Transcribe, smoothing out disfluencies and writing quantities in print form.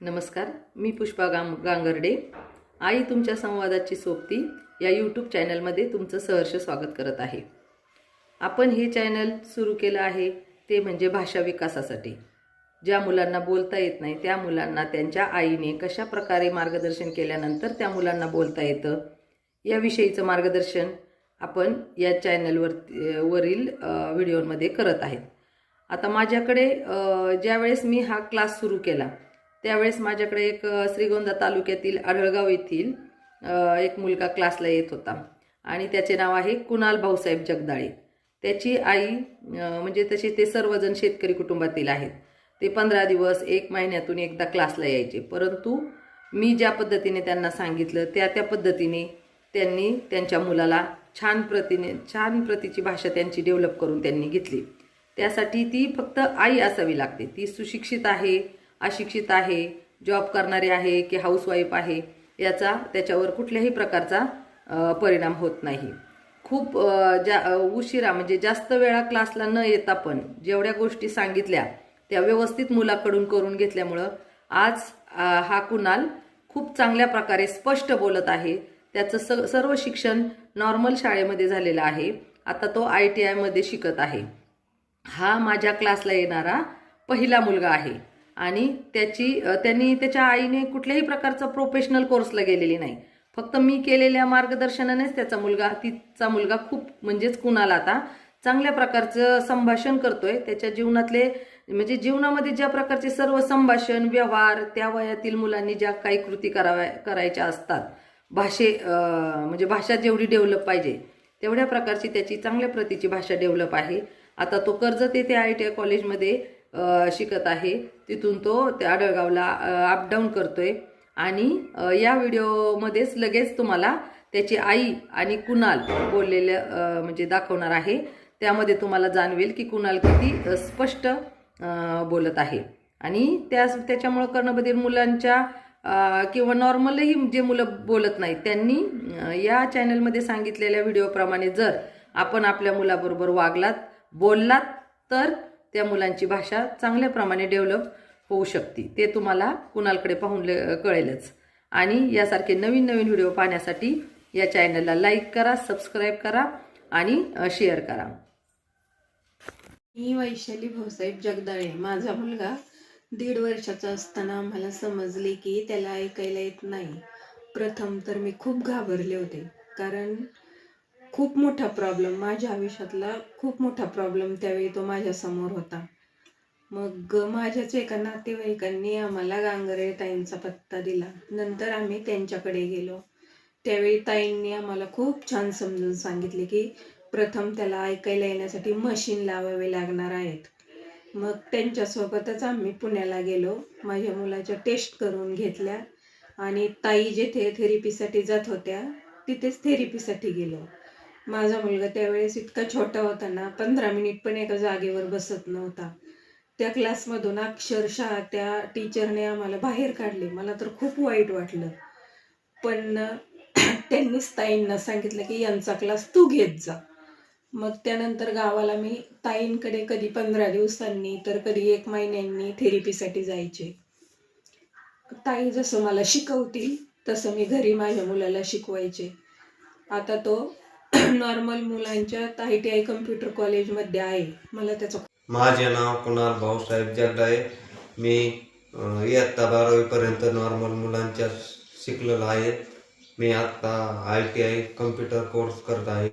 नमस्कार, मी पुष्पा गांगर्डे. आई तुमच्या संवादाची सोबती या यूट्यूब चॅनलमध्ये तुमचं सहर्ष स्वागत करत आहे. आपण हे चॅनल सुरू केलं आहे ते म्हणजे भाषा विकासासाठी. ज्या मुलांना बोलता येत नाही त्या मुलांना त्यांच्या आईने कशा प्रकारे मार्गदर्शन केल्यानंतर त्या मुलांना बोलता येतं याविषयीचं मार्गदर्शन आपण या वरील व्हिडिओमध्ये करत आहेत. आता माझ्याकडे ज्यावेळेस मी हा क्लास सुरू केला त्यावेळेस माझ्याकडे एक श्रीगोंदा तालुक्यातील आढळगाव येथील एक मुलगा क्लासला येत होता आणि त्याचे नाव आहे कुणाल भाऊसाहेब जगदाळे. त्याची आई म्हणजे तसे ते सर्वजण शेतकरी कुटुंबातील आहेत. ते 15 दिवस 1 महिन्यातून एकदा क्लासला यायचे, परंतु मी ज्या पद्धतीने त्यांना सांगितलं त्या पद्धतीने त्यांनी त्यांच्या मुलाला छान प्रतीची भाषा त्यांची डेव्हलप करून त्यांनी घेतली. त्यासाठी ती फक्त आई असावी लागते. ती सुशिक्षित आहे, अशिक्षित आहे, जॉब करणारी आहे की हाऊसवाईफ आहे याचा त्याच्यावर कुठल्याही प्रकारचा परिणाम होत नाही. खूप उशिरा म्हणजे जास्त वेळा क्लासला न येता पण जेवढ्या गोष्टी सांगितल्या त्या व्यवस्थित मुलाकडून करून घेतल्यामुळं आज हा कुणाल खूप चांगल्या प्रकारे स्पष्ट बोलत आहे. त्याचं सर्व शिक्षण नॉर्मल शाळेमध्ये झालेलं आहे. आता तो ITI मध्ये शिकत आहे. हा माझ्या क्लासला येणारा पहिला मुलगा आहे आणि त्यांनी त्याच्या आईने कुठल्याही प्रकारचा प्रोफेशनल कोर्सला गेलेली नाही. फक्त मी केलेल्या मार्गदर्शनानेच तिचा मुलगा खूप म्हणजेच कुणाल आता चांगल्या प्रकारचं संभाषण करतोय. त्याच्या जीवनातले म्हणजे जीवनामध्ये ज्या प्रकारचे सर्व संभाषण व्यवहार त्या वयातील मुलांनी ज्या काही कृती करायच्या असतात म्हणजे भाषा जेवढी डेव्हलप पाहिजे तेवढ्या प्रकारची त्याची चांगल्या प्रतीची भाषा डेव्हलप आहे. आता तो कर्जत येथे ITI कॉलेजमध्ये शिकत आहे. तिथून तो त्या आढळगावला अपडाऊन करतोय आणि या व्हिडिओमध्येच लगेच तुम्हाला त्याची आई आणि कुणाल बोललेलं म्हणजे दाखवणार आहे. त्यामध्ये तुम्हाला जाणवेल की कुणाल किती स्पष्ट बोलत आहे आणि त्याच्यामुळं कर्णबधिर मुलांच्या किंवा नॉर्मलही जे मुलं बोलत नाहीत त्यांनी या चॅनलमध्ये सांगितलेल्या व्हिडिओप्रमाणे जर आपण आपल्या मुलाबरोबर वागलात बोललात तर त्या मुलांची भाषा चांगल्या प्रमाणे डेव्हलप होऊ शकते. ते तुम्हाला कुणालकडे पाहून कळेलच. आणि यासारखे नवीन व्हिडिओ पाहण्यासाठी या चॅनलला लाईक करा, सबस्क्राईब करा आणि शेअर करा. मी वैशाली भाऊसाहेब जगदाळे. माझा मुलगा 1.5 वर्षाचा असताना मला समजले की त्याला ऐकायला येत नाही. प्रथम तर मी खूप घाबरले होते, कारण खूप मोठा प्रॉब्लेम माझ्या आयुष्यातला खूप मोठा प्रॉब्लेम त्यावेळी तो माझ्यासमोर होता. मग माझ्याच एका नातेवाईकांनी आम्हाला गांगर्डे ताईंचा पत्ता दिला. नंतर आम्ही त्यांच्याकडे गेलो. त्यावेळी ताईंनी आम्हाला खूप छान समजून सांगितले की प्रथम त्याला ऐकायला येण्यासाठी मशीन लावावे लागणार आहेत. मग त्यांच्यासोबतच आम्ही पुण्याला गेलो. माझ्या मुलाच्या टेस्ट करून घेतल्या आणि ताई जिथे थेरपीसाठी जात होत्या तिथेच थेरपीसाठी गेलो. माझा मुलगा त्यावेळेस इतका छोटा होता ना, 15 मिनिट पण एका जागेवर बसत नव्हता. त्या क्लासमधून अक्षरशः त्या टीचरने आम्हाला बाहेर काढले. मला तर खूप वाईट वाटलं, पण त्यांनीच ताईंना सांगितलं की यांचा क्लास तू घेत जा. मग त्यानंतर गावाला मी ताईंकडे कधी 15 दिवसांनी तर कधी 1 महिन्यांनी थेरपीसाठी जायचे. ताई जसं मला शिकवतील तसं मी घरी माझ्या मुलाला शिकवायचे. आता तो नॉर्मल मुलांच्या ITI कम्प्युटर कॉलेजमध्ये आहे. मला त्याचा माझे नाव कुणाल भाऊसाहेब जगदाळे. मी इयत्ता 12वी पर्यंत नॉर्मल मुलांच्या शिकलेलो आहे. मी आता ITI कम्प्युटर कोर्स करत आहे.